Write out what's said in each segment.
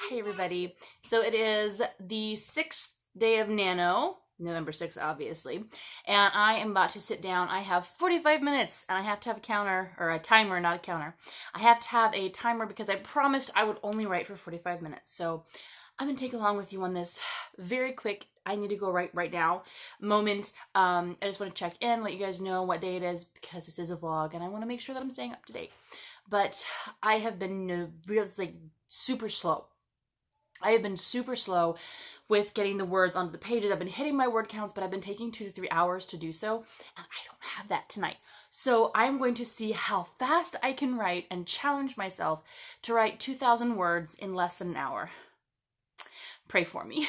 Hey everybody. So it is the 6th day of Nano, November 6th obviously, and I am about to sit down. I have 45 minutes and I have to have a counter, or a timer, not a counter. I have to have a timer because I promised I would only write for 45 minutes. So I'm gonna take along with you on this very quick, I need to go right now moment. I just want to check in, let you guys know what day it is because this is a vlog and I want to make sure that I'm staying up to date. But I have been super slow. I have been super slow with getting the words onto the pages. I've been hitting my word counts, but I've been taking 2 to 3 hours to do so, and I don't have that tonight. So I'm going to see how fast I can write and challenge myself to write 2,000 words in less than an hour. Pray for me.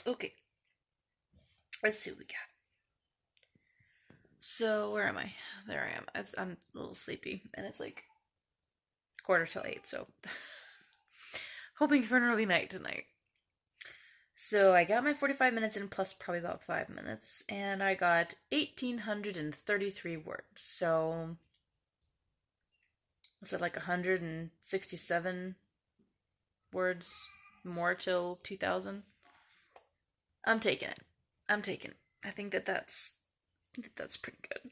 Okay. Let's see what we got. So, where am I? There I am. I'm a little sleepy, and it's like 7:45, so hoping for an early night tonight. So I got my 45 minutes in plus probably about 5 minutes, and I got 1,833 words. So, was it like 167 words more till 2,000? I'm taking it. I think that's pretty good.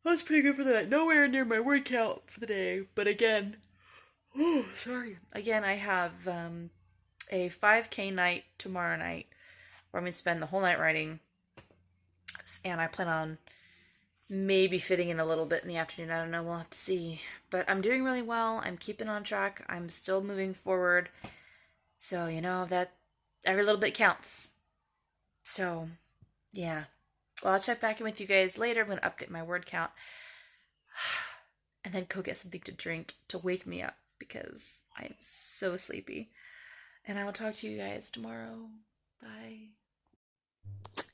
That's pretty good for the night. Nowhere near my word count for the day, but again, Again, I have a 5K night tomorrow night where I'm going to spend the whole night writing, and I plan on maybe fitting in a little bit in the afternoon. I don't know, we'll have to see. But I'm doing really well. I'm keeping on track. I'm still moving forward. So, that every little bit counts. So, yeah. Well, I'll check back in with you guys later. I'm going to update my word count. And then go get something to drink to wake me up because I'm so sleepy. And I will talk to you guys tomorrow. Bye.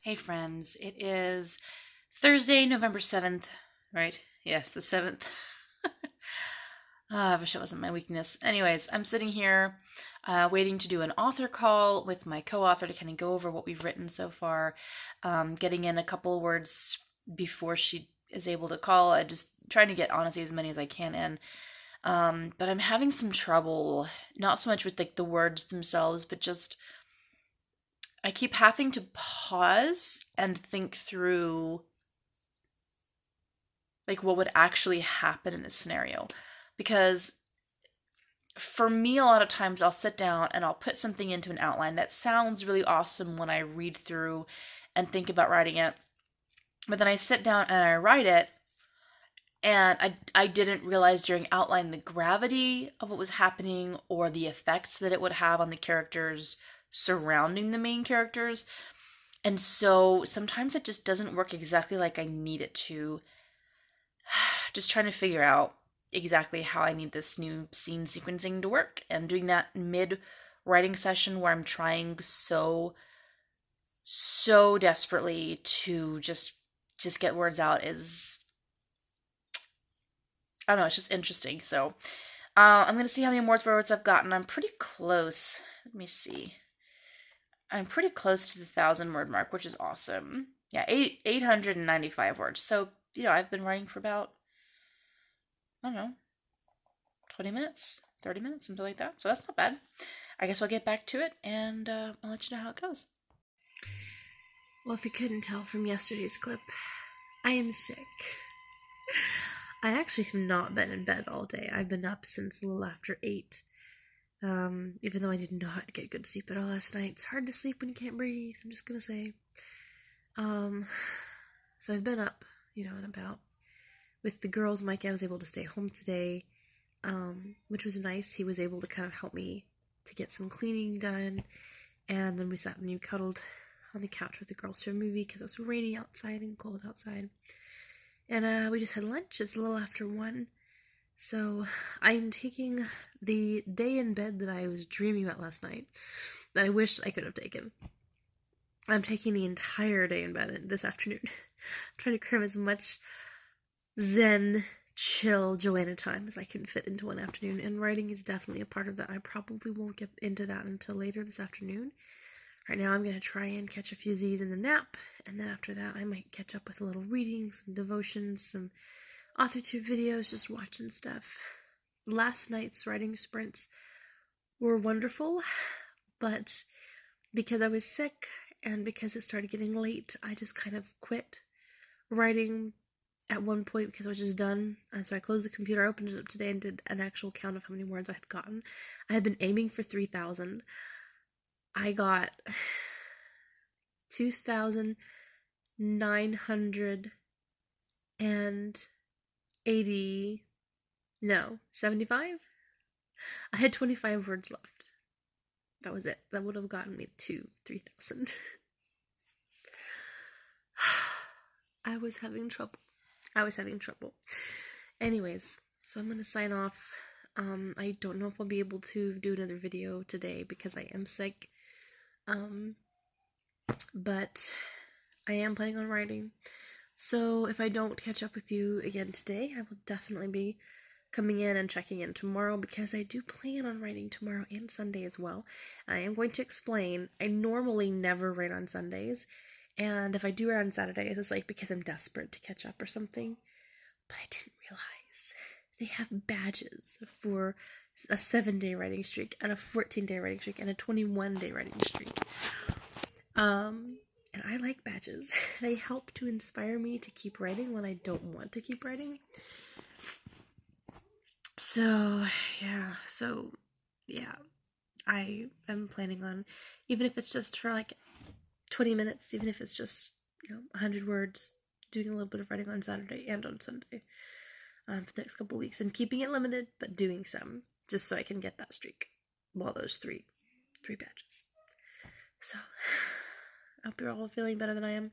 Hey friends, it is Thursday, November 7th, right? Yes, the 7th. I wish it wasn't my weakness. Anyways, I'm sitting here waiting to do an author call with my co-author to kind of go over what we've written so far, getting in a couple words before she is able to call. I just trying to get honestly as many as I can in. But I'm having some trouble, not so much with like the words themselves, but just I keep having to pause and think through like what would actually happen in this scenario. Because for me, a lot of times I'll sit down and I'll put something into an outline that sounds really awesome when I read through and think about writing it. But then I sit down and I write it, and I didn't realize during outline the gravity of what was happening or the effects that it would have on the characters surrounding the main characters. And so sometimes it just doesn't work exactly like I need it to. Just trying to figure out exactly how I need this new scene sequencing to work, and doing that mid-writing session where I'm trying so desperately to just get words out is, I don't know, it's just interesting. So I'm going to see how many more words I've gotten. I'm pretty close. Let me see. I'm pretty close to the 1,000-word mark, which is awesome. Yeah, 895 words. So, I've been writing for about, I don't know, 20 minutes, 30 minutes, something like that. So that's not bad. I guess I'll get back to it, and I'll let you know how it goes. Well, if you couldn't tell from yesterday's clip, I am sick. I actually have not been in bed all day. I've been up since a little after 8. Even though I did not get good sleep at all last night. It's hard to sleep when you can't breathe, I'm just gonna say. So I've been up, and about. With the girls, Mike, I was able to stay home today, which was nice. He was able to kind of help me to get some cleaning done, and then we sat and cuddled on the couch with the girls to a movie because it was raining outside and cold outside. And we just had lunch. It's a little after 1. So I'm taking the day in bed that I was dreaming about last night, that I wish I could have taken. I'm taking the entire day in bed this afternoon. I'm trying to cram as much zen, chill Joanna time as I can fit into one afternoon, and writing is definitely a part of that. I probably won't get into that until later this afternoon. Right now I'm going to try and catch a few Z's in the nap, and then after that I might catch up with a little reading, some devotions, some AuthorTube videos, just watching stuff. Last night's writing sprints were wonderful, but because I was sick and because it started getting late, I just kind of quit writing at one point because I was just done. And so I closed the computer, I opened it up today and did an actual count of how many words I had gotten. I had been aiming for 3,000. I got 2,980, no, 75? I had 25 words left. That was it. That would have gotten me to 3,000. I was having trouble. Anyways, so I'm going to sign off. I don't know if I'll be able to do another video today because I am sick. But I am planning on writing. So if I don't catch up with you again today, I will definitely be coming in and checking in tomorrow because I do plan on writing tomorrow and Sunday as well. I am going to explain, I normally never write on Sundays, and if I do write on Saturdays, it's like because I'm desperate to catch up or something. But I didn't realize they have badges for a 7-day writing streak and a 14-day writing streak and a 21-day writing streak. And I like badges. They help to inspire me to keep writing when I don't want to keep writing. So, yeah, I am planning on, even if it's just for like 20 minutes, even if it's just, 100 words, doing a little bit of writing on Saturday and on Sunday for the next couple weeks, and keeping it limited, but doing some, just so I can get that streak. Well, those three badges. So, I hope you're all feeling better than I am.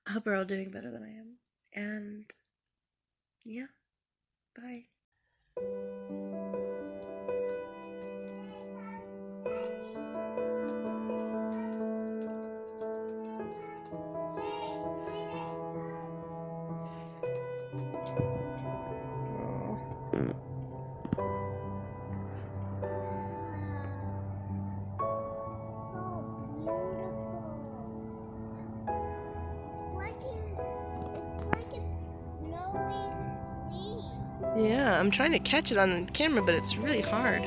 I hope you're all doing better than I am. And, yeah, bye. Yeah, I'm trying to catch it on camera, but it's really hard.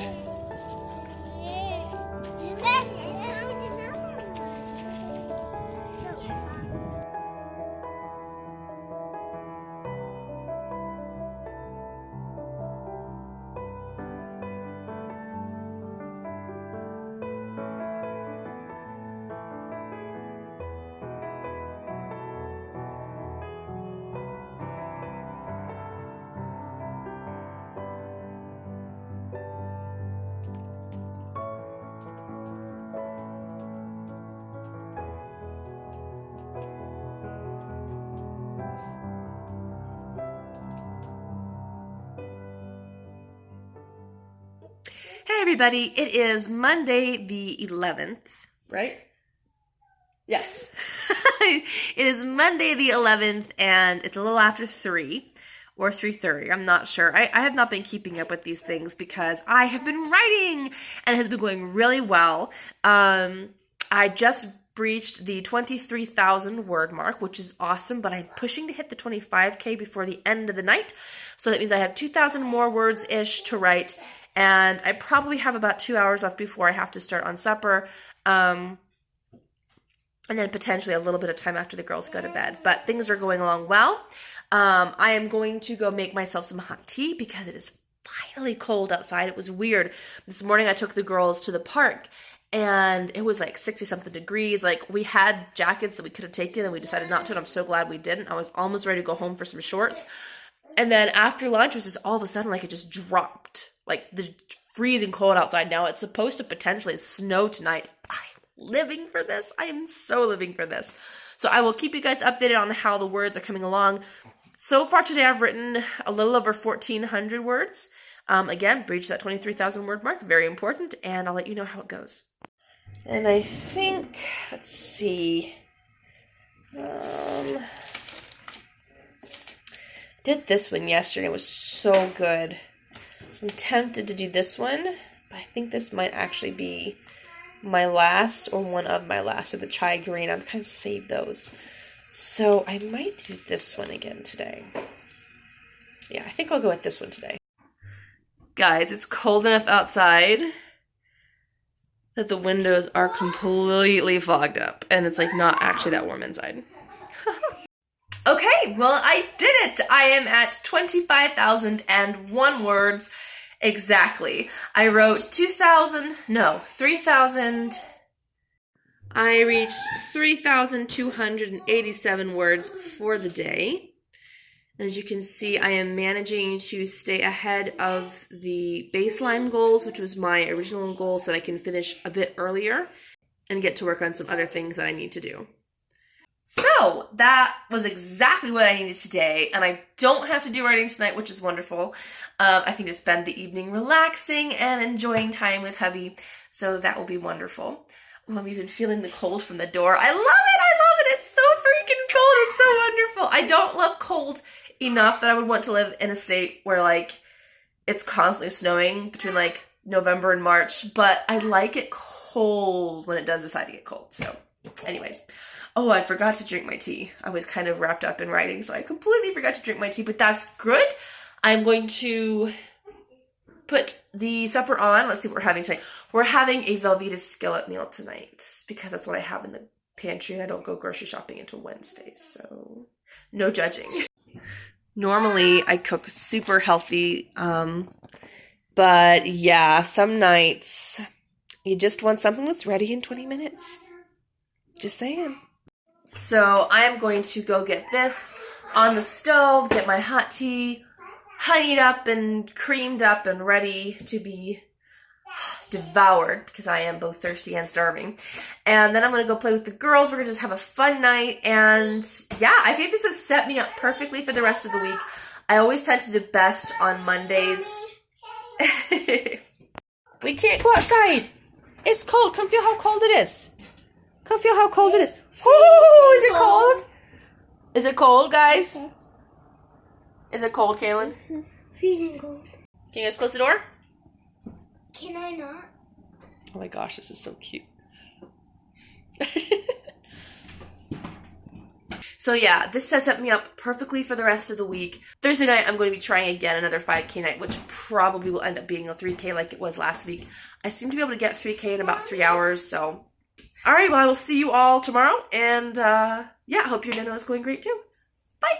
Hey everybody, it is Monday the 11th, right? Yes. It is Monday the 11th and it's a little after 3 or 3:30, I'm not sure. I have not been keeping up with these things because I have been writing and it has been going really well. I just breached the 23,000 word mark, which is awesome, but I'm pushing to hit the 25K before the end of the night. So that means I have 2,000 more words-ish to write. And I probably have about 2 hours left before I have to start on supper. And then potentially a little bit of time after the girls go to bed. But things are going along well. I am going to go make myself some hot tea because it is finally cold outside. It was weird. This morning I took the girls to the park and it was like 60-something degrees. Like we had jackets that we could have taken and we decided not to. And I'm so glad we didn't. I was almost ready to go home for some shorts. And then after lunch, it was just all of a sudden like it just dropped. Like the freezing cold outside now. It's supposed to potentially snow tonight. I'm living for this. I am so living for this. So I will keep you guys updated on how the words are coming along. So far today I've written a little over 1,400 words. Again, breached that 23,000 word mark. Very important. And I'll let you know how it goes. And I think, let's see. Did this one yesterday. It was so good. I'm tempted to do this one, but I think this might actually be my last, or one of my last, of the chai green. I've kind of saved those. So I might do this one again today. Yeah, I think I'll go with this one today. Guys, it's cold enough outside that the windows are completely fogged up, and it's like not actually that warm inside. Okay, well, I did it! I am at 25,001 words exactly. I wrote 3,000. I reached 3,287 words for the day. As you can see, I am managing to stay ahead of the baseline goals, which was my original goal, so that I can finish a bit earlier and get to work on some other things that I need to do. So that was exactly what I needed today, and I don't have to do writing tonight, which is wonderful. I can just spend the evening relaxing and enjoying time with hubby, so that will be wonderful. I'm even feeling the cold from the door. I love it! It's so freaking cold. It's so wonderful. I don't love cold enough that I would want to live in a state where, like, it's constantly snowing between, like, November and March, but I like it cold when it does decide to get cold. So, anyways. Oh, I forgot to drink my tea. I was kind of wrapped up in writing, so I completely forgot to drink my tea, but that's good. I'm going to put the supper on. Let's see what we're having tonight. We're having a Velveeta skillet meal tonight because that's what I have in the pantry, and I don't go grocery shopping until Wednesdays, so no judging. Normally, I cook super healthy, but yeah, some nights you just want something that's ready in 20 minutes. Just saying. So I am going to go get this on the stove, get my hot tea honeyed up and creamed up and ready to be devoured because I am both thirsty and starving. And then I'm going to go play with the girls. We're going to just have a fun night. And yeah, I think this has set me up perfectly for the rest of the week. I always tend to do best on Mondays. We can't go outside. It's cold. Come feel how cold it is. Come feel how cold it is. Woo! Is it cold? Is it cold, guys? Is it cold, Kaylin? Freezing cold. Can you guys close the door? Can I not? Oh my gosh, this is so cute. So yeah, this sets me up perfectly for the rest of the week. Thursday night, I'm going to be trying again another 5K night, which probably will end up being a 3K like it was last week. I seem to be able to get 3K in about 3 hours, so... Alright, well, I will see you all tomorrow, and yeah, I hope your Nano is going great too. Bye!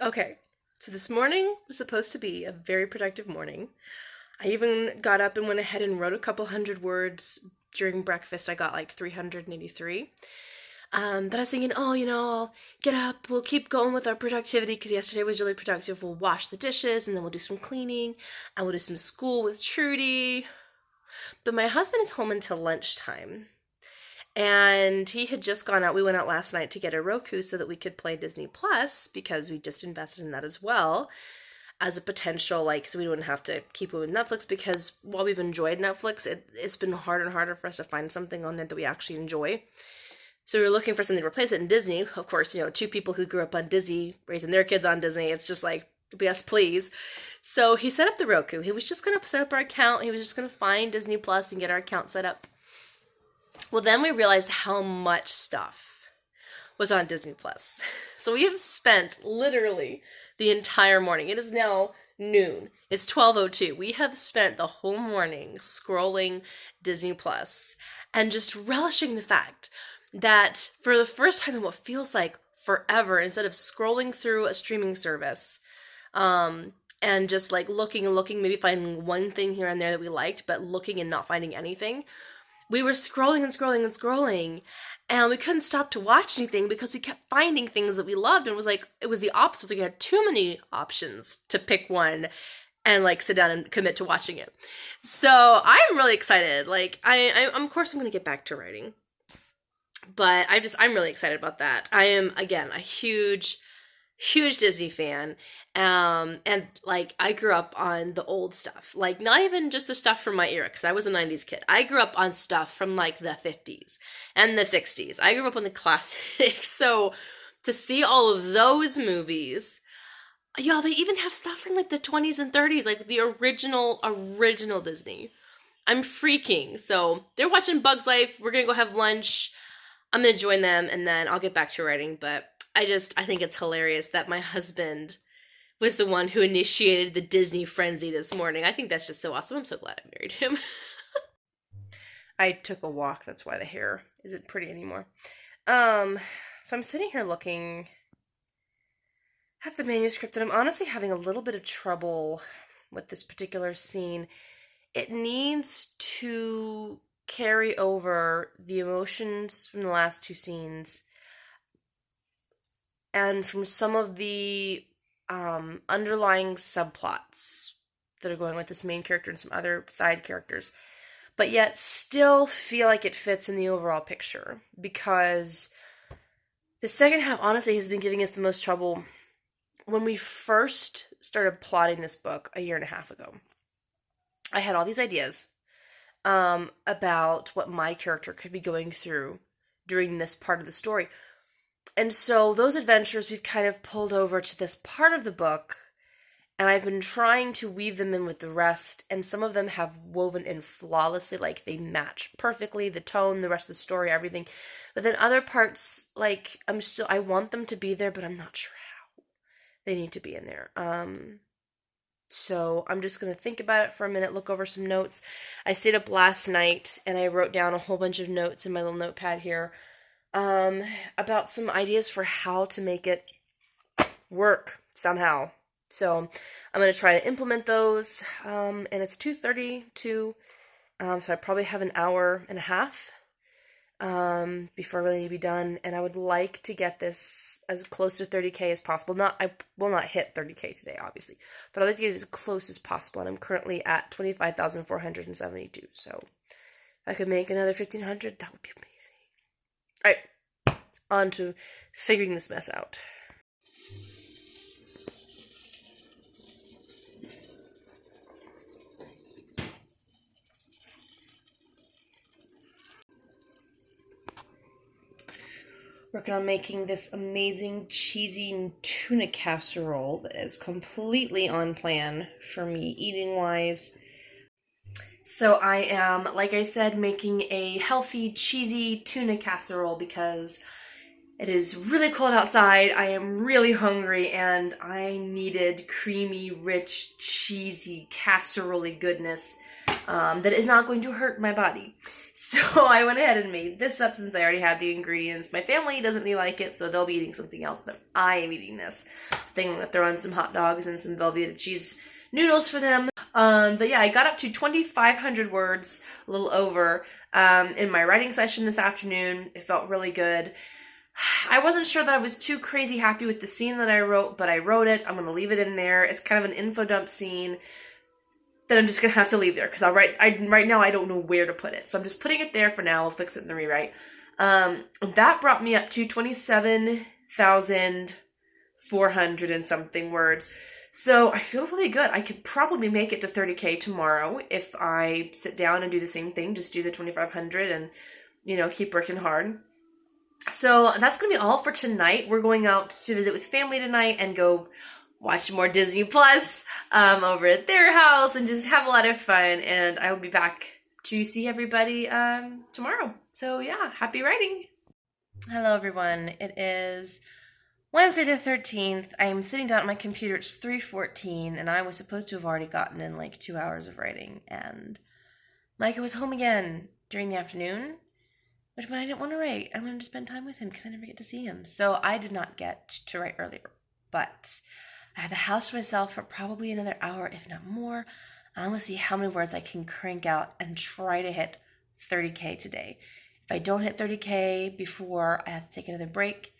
Okay, so this morning was supposed to be a very productive morning. I even got up and went ahead and wrote a couple hundred words during breakfast. I got like 383. But I was thinking, oh, I'll get up, we'll keep going with our productivity because yesterday was really productive. We'll wash the dishes and then we'll do some cleaning and we'll do some school with Trudy. But my husband is home until lunchtime. And he had just gone out. We went out last night to get a Roku so that we could play Disney Plus because we just invested in that as well as a potential, so we wouldn't have to keep it with Netflix because while we've enjoyed Netflix, it's been harder and harder for us to find something on there that we actually enjoy. So we were looking for something to replace it in Disney. Of course, two people who grew up on Disney, raising their kids on Disney, it's just like, yes, please. So he set up the Roku. He was just going to set up our account. He was just going to find Disney Plus and get our account set up. Well, then we realized how much stuff was on Disney Plus. So we have spent literally the entire morning. It is now noon. It's 12:02. We have spent the whole morning scrolling Disney Plus and just relishing the fact that for the first time in what feels like forever, instead of scrolling through a streaming service, and just looking and looking, maybe finding one thing here and there that we liked, but looking and not finding anything, we were scrolling and scrolling and scrolling, and we couldn't stop to watch anything because we kept finding things that we loved, and it was the opposite. We had too many options to pick one, and like sit down and commit to watching it. So I'm really excited. Like I of course I'm gonna get back to writing, but I'm really excited about that. I am, again, a huge Disney fan. And like I grew up on the old stuff, like not even just the stuff from my era, because I was a 90s kid. I grew up on stuff from like the 50s and the 60s. I grew up on the classics. So to see all of those movies, y'all, they even have stuff from like the 20s and 30s, like the original Disney. I'm freaking. So they're watching Bug's Life. We're gonna go have lunch. I'm gonna join them, and then I'll get back to writing. But I think it's hilarious that my husband was the one who initiated the Disney frenzy this morning. I think that's just so awesome. I'm so glad I married him. I took a walk. That's why the hair isn't pretty anymore. So I'm sitting here looking at the manuscript, and I'm honestly having a little bit of trouble with this particular scene. It needs to carry over the emotions from the last two scenes and from some of the underlying subplots that are going with this main character and some other side characters, but yet still feel like it fits in the overall picture, because the second half honestly has been giving us the most trouble. When we first started plotting this book a year and a half ago, I had all these ideas about what my character could be going through during this part of the story. And so those adventures we've kind of pulled over to this part of the book, and I've been trying to weave them in with the rest, and some of them have woven in flawlessly, like they match perfectly, the tone, the rest of the story, everything. But then other parts, like I want them to be there, but I'm not sure how they need to be in there. So I'm just going to think about it for a minute, look over some notes. I stayed up last night and I wrote down a whole bunch of notes in my little notepad here about some ideas for how to make it work somehow. So I'm going to try to implement those, and it's 2:32, so I probably have an hour and a half before I really need to be done, and I would like to get this as close to 30K as possible. I will not hit 30K today, obviously, but I'd like to get it as close as possible, and I'm currently at 25,472, so if I could make another 1,500, that would be amazing. Alright, on to figuring this mess out. Working on making this amazing cheesy tuna casserole that is completely on plan for me eating-wise. So I am, like I said, making a healthy, cheesy tuna casserole because it is really cold outside, I am really hungry, and I needed creamy, rich, cheesy, casserole-y goodness that is not going to hurt my body. So I went ahead and made this up since I already had the ingredients. My family doesn't really like it, so they'll be eating something else, but I am eating this. I think I'm going to throw in some hot dogs and some Velveeta cheese noodles for them. But yeah, I got up to 2,500 words, a little over, in my writing session this afternoon. It felt really good. I wasn't sure that I was too crazy happy with the scene that I wrote, but I wrote it. I'm going to leave it in there. It's kind of an info dump scene that I'm just going to have to leave there because right now I don't know where to put it. So I'm just putting it there for now. I'll fix it in the rewrite. That brought me up to 27,400 and something words. So I feel really good. I could probably make it to 30K tomorrow if I sit down and do the same thing. Just do the 2,500 and, keep working hard. So that's going to be all for tonight. We're going out to visit with family tonight and go watch more Disney Plus over at their house and just have a lot of fun. And I will be back to see everybody tomorrow. So yeah, happy writing. Hello everyone. It is Wednesday the 13th. I'm sitting down at my computer. It's 3:14 and I was supposed to have already gotten in like 2 hours of writing. And Micah was home again during the afternoon, which meant I didn't want to write. I wanted to spend time with him because I never get to see him. So I did not get to write earlier. But I have the house to myself for probably another hour, if not more. I want to see how many words I can crank out and try to hit 30K today. If I don't hit 30K before I have to take another break,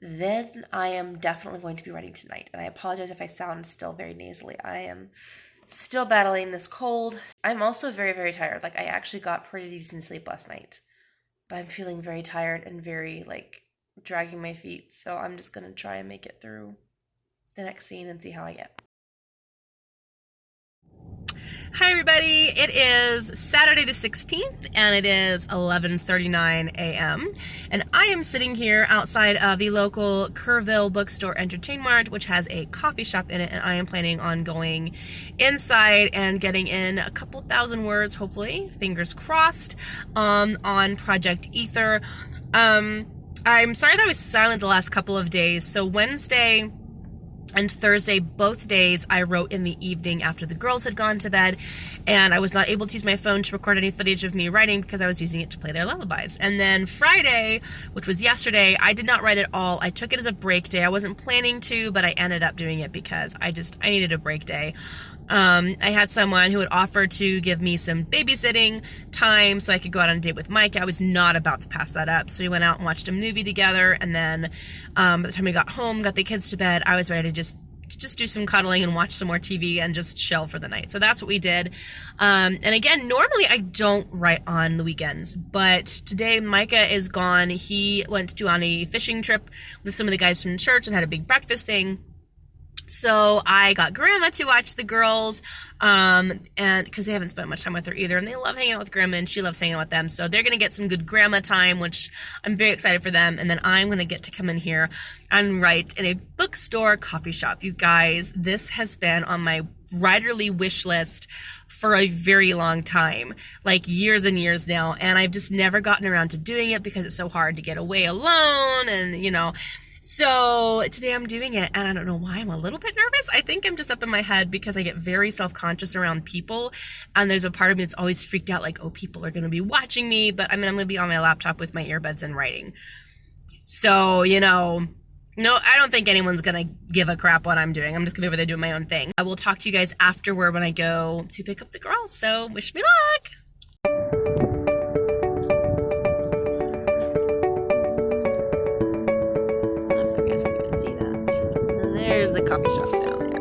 then I am definitely going to be writing tonight. And I apologize if I sound still very nasally. I am Still battling this cold. I'm also very, very tired. Like, I actually got pretty decent sleep last night, but I'm feeling very tired and very, like, dragging my feet. So I'm just going to try and make it through the next scene and see how I get. Hi everybody, it is Saturday the 16th and it is 11:39 a.m. and I am sitting here outside of the local Kerrville Bookstore Entertainment, which has a coffee shop in it, and I am planning on going inside and getting in a couple thousand words, hopefully, fingers crossed, on Project Ether. I'm sorry that I was silent the last couple of days. So Wednesday and Thursday, both days, I wrote in the evening after the girls had gone to bed, and I was not able to use my phone to record any footage of me writing because I was using it to play their lullabies. And then Friday, which was yesterday, I did not write at all. I took it as a break day. I wasn't planning to, but I ended up doing it because I needed a break day. I had someone who had offered to give me some babysitting time so I could go out on a date with Mike. I was not about to pass that up. So we went out and watched a movie together. And then by the time we got home, got the kids to bed, I was ready to just do some cuddling and watch some more TV and just chill for the night. So that's what we did. And again, normally I don't write on the weekends, but today Micah is gone. He went on a fishing trip with some of the guys from church and had a big breakfast thing. So I got Grandma to watch the girls, and because they haven't spent much time with her either, and they love hanging out with Grandma, and she loves hanging out with them. So they're going to get some good Grandma time, which I'm very excited for them. And then I'm going to get to come in here and write in a bookstore coffee shop. You guys, this has been on my writerly wish list for a very long time, like years and years now. And I've just never gotten around to doing it because it's so hard to get away alone, and, you know. So today I'm doing it, and I don't know why I'm a little bit nervous. I think I'm just up in my head because I get very self-conscious around people, and there's a part of me that's always freaked out, like, oh, people are going to be watching me, but I mean, I'm going to be on my laptop with my earbuds and writing. So, you know, no, I don't think anyone's going to give a crap what I'm doing. I'm just going to be over there doing my own thing. I will talk to you guys afterward when I go to pick up the girls, so wish me luck! There's the coffee shop down there.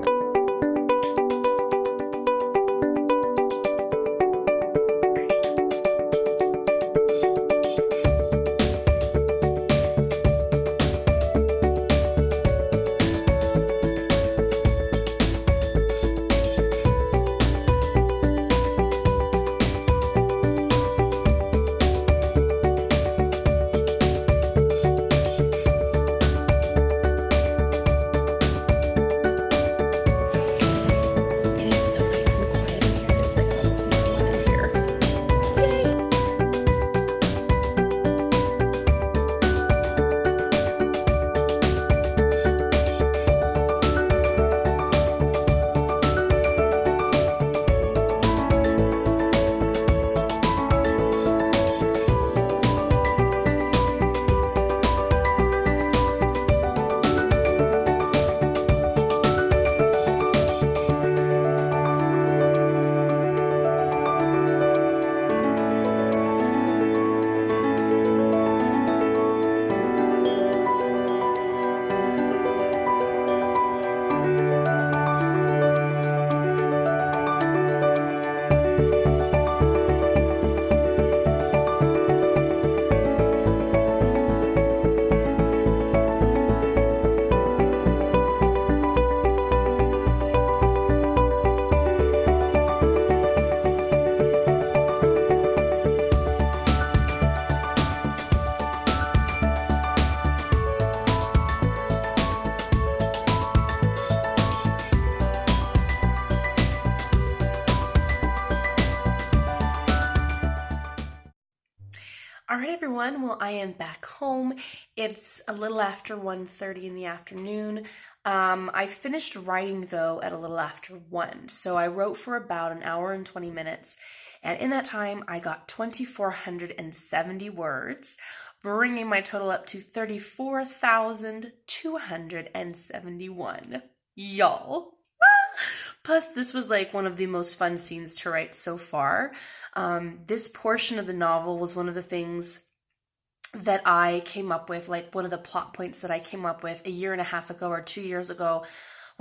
All right, everyone. Well, I am back home. It's a little after 1:30 in the afternoon. I finished writing, though, at a little after 1. So I wrote for about an hour and 20 minutes. And in that time, I got 2,470 words, bringing my total up to 34,271. Y'all. Plus, this was like one of the most fun scenes to write so far. This portion of the novel was one of the things that I came up with, like one of the plot points that I came up with a year and a half ago or 2 years ago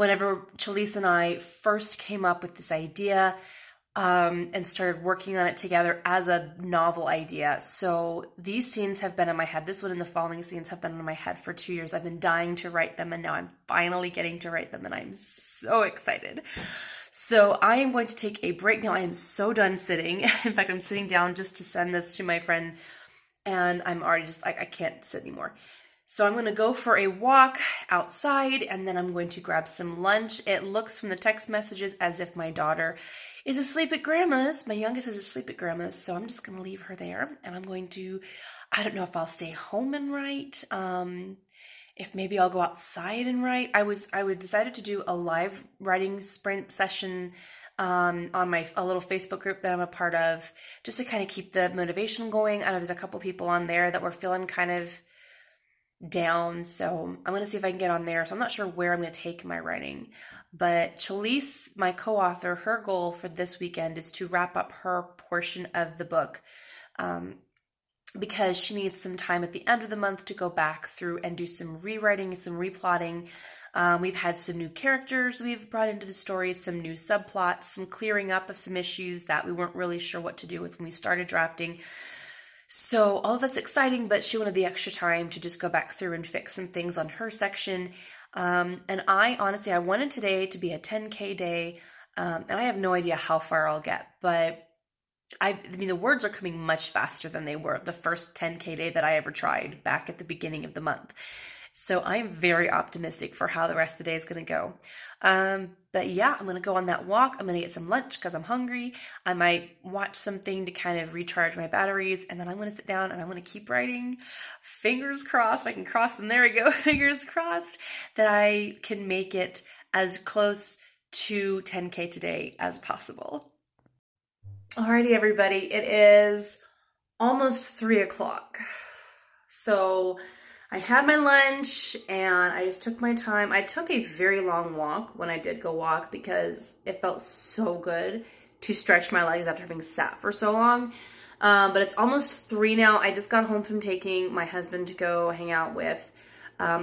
whenever Chalise and I first came up with this idea and started working on it together as a novel idea. So these scenes have been in my head. This one and the following scenes have been in my head for 2 years. I've been dying to write them, and now I'm finally getting to write them, and I'm so excited. So I am going to take a break now. I am so done sitting. In fact, I'm sitting down just to send this to my friend, and I'm already just like, I can't sit anymore. So I'm going to go for a walk outside, and then I'm going to grab some lunch. It looks from the text messages as if my daughter is asleep at grandma's. My youngest is asleep at grandma's, so I'm just going to leave her there, and I'm going to, I don't know if I'll stay home and write, if maybe I'll go outside and write. I decided to do a live writing sprint session on a little Facebook group that I'm a part of, just to kind of keep the motivation going. I know there's a couple people on there that were feeling kind of down, so I'm going to see if I can get on there. So I'm not sure where I'm going to take my writing, but Chalise, my co-author, her goal for this weekend is to wrap up her portion of the book, because she needs some time at the end of the month to go back through and do some rewriting, some replotting. We've had some new characters we've brought into the story, some new subplots, some clearing up of some issues that we weren't really sure what to do with when we started drafting. So all of that's exciting, but she wanted the extra time to just go back through and fix some things on her section. And I honestly wanted today to be a 10K day, and I have no idea how far I'll get, but I mean, the words are coming much faster than they were the first 10K day that I ever tried back at the beginning of the month. So I'm very optimistic for how the rest of the day is going to go. But yeah, I'm going to go on that walk. I'm going to get some lunch because I'm hungry. I might watch something to kind of recharge my batteries, and then I'm going to sit down and I'm going to keep writing. Fingers crossed, I can cross them. There we go. Fingers crossed that I can make it as close to 10K today as possible. Alrighty, everybody. It is almost 3 o'clock. So I had my lunch and I just took my time. I took a very long walk when I did go walk because it felt so good to stretch my legs after having sat for so long. But it's almost 3 now. I just got home from taking my husband to go hang out with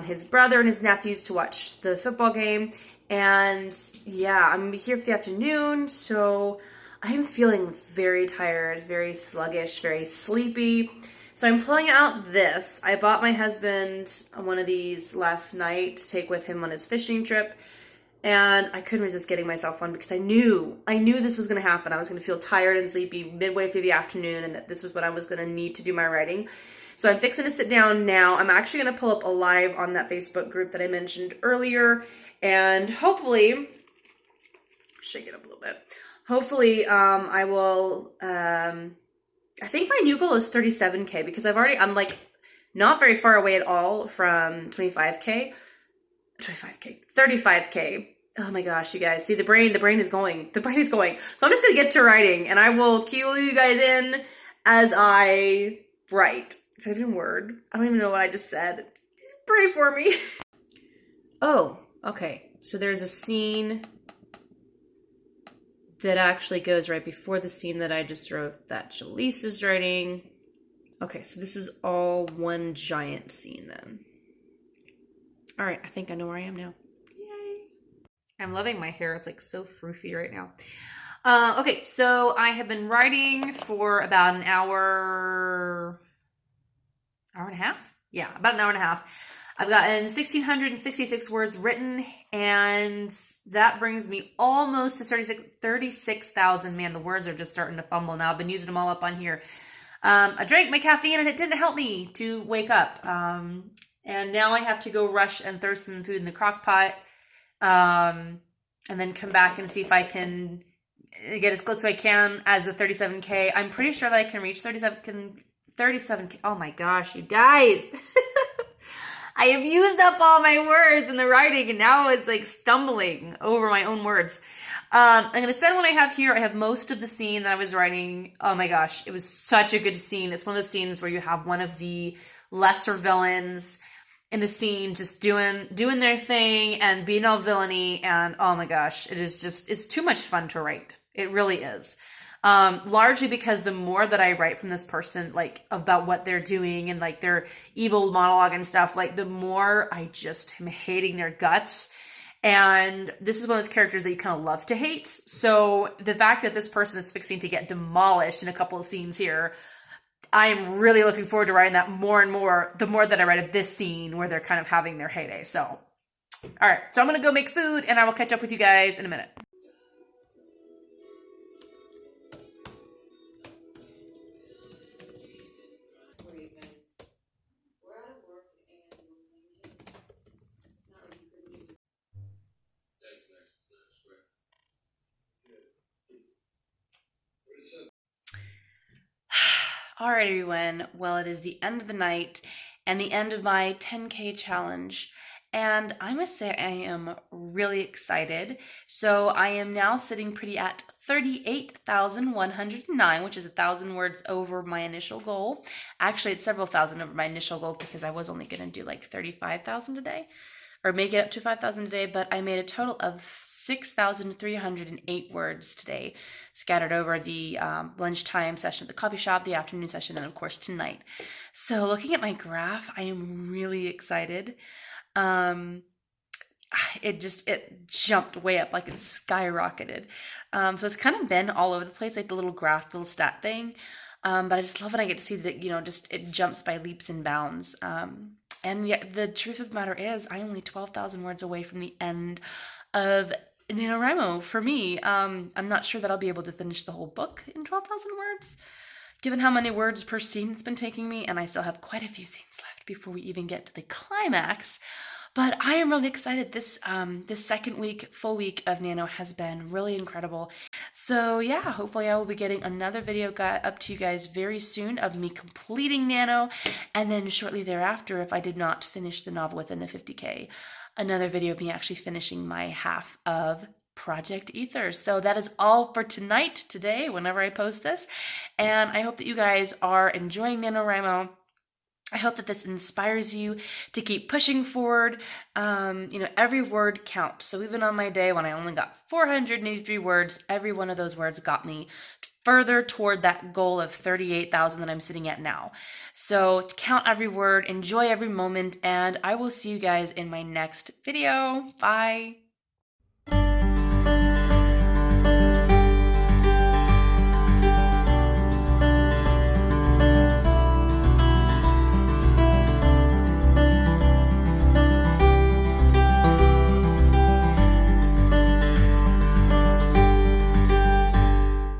his brother and his nephews to watch the football game. And yeah, I'm gonna be here for the afternoon. So I'm feeling very tired, very sluggish, very sleepy. So I'm pulling out this. I bought my husband one of these last night to take with him on his fishing trip. And I couldn't resist getting myself one because I knew this was going to happen. I was going to feel tired and sleepy midway through the afternoon, and that this was what I was going to need to do my writing. So I'm fixing to sit down now. I'm actually going to pull up a live on that Facebook group that I mentioned earlier. And hopefully, shake it up a little bit. Hopefully, I will, I think my new goal is 37K because I'm like not very far away at all from 35K. Oh my gosh, you guys. See, the brain is going. So I'm just going to get to writing, and I will cue you guys in as I write. Is that even a word? I don't even know what I just said. Pray for me. Oh, okay. So there's a scene that actually goes right before the scene that I just wrote that Chalise is writing. Okay, so this is all one giant scene then. All right, I think I know where I am now. Yay. I'm loving my hair. It's like so froofy right now. Okay, so I have been writing for about an hour and a half? Yeah, about an hour and a half. I've gotten 1,666 words written, and that brings me almost to 36,000. Man, the words are just starting to fumble now. I've been using them all up on here. I drank my caffeine, and it didn't help me to wake up. And now I have to go rush and throw some food in the crock pot, and then come back and see if I can get as close as I can as the 37K. I'm pretty sure that I can reach 37K. Oh my gosh, you guys. I have used up all my words in the writing, and now it's like stumbling over my own words. I'm going to send what I have here. I have most of the scene that I was writing. Oh my gosh, it was such a good scene. It's one of those scenes where you have one of the lesser villains in the scene just doing their thing and being all villainy, and oh my gosh, it's too much fun to write. It really is. Largely because the more that I write from this person, like about what they're doing and like their evil monologue and stuff, like the more I just am hating their guts. And this is one of those characters that you kind of love to hate. So the fact that this person is fixing to get demolished in a couple of scenes here, I am really looking forward to writing that more and more, the more that I write of this scene where they're kind of having their heyday. So, all right, so I'm going to go make food and I will catch up with you guys in a minute. All right, everyone. Well, it is the end of the night and the end of my 10K challenge. And I must say I am really excited. So I am now sitting pretty at 38,109, which is 1,000 words over my initial goal. Actually, it's several thousand over my initial goal because I was only going to do like 35,000 a day, or make it up to 5,000 a day, but I made a total of 6,308 words today, scattered over the lunchtime session at the coffee shop, the afternoon session, and of course tonight. So looking at my graph, I am really excited. It jumped way up, like it skyrocketed. So it's kind of been all over the place, like the little graph, the little stat thing. But I just love when I get to see that, just it jumps by leaps and bounds. And yet the truth of the matter is I'm only 12,000 words away from the end of NaNoWriMo for me. I'm not sure that I'll be able to finish the whole book in 12,000 words, given how many words per scene it's been taking me, and I still have quite a few scenes left before we even get to the climax. But I am really excited. This second week, full week of Nano has been really incredible. So yeah, hopefully I will be getting another video up to you guys very soon of me completing Nano, and then shortly thereafter, if I did not finish the novel within the 50K, another video of me actually finishing my half of Project Ether. So that is all for today, whenever I post this. And I hope that you guys are enjoying NaNoWriMo. I hope that this inspires you to keep pushing forward. Every word counts. So even on my day when I only got 483 words, every one of those words got me further toward that goal of 38,000 that I'm sitting at now. So count every word, enjoy every moment, and I will see you guys in my next video. Bye.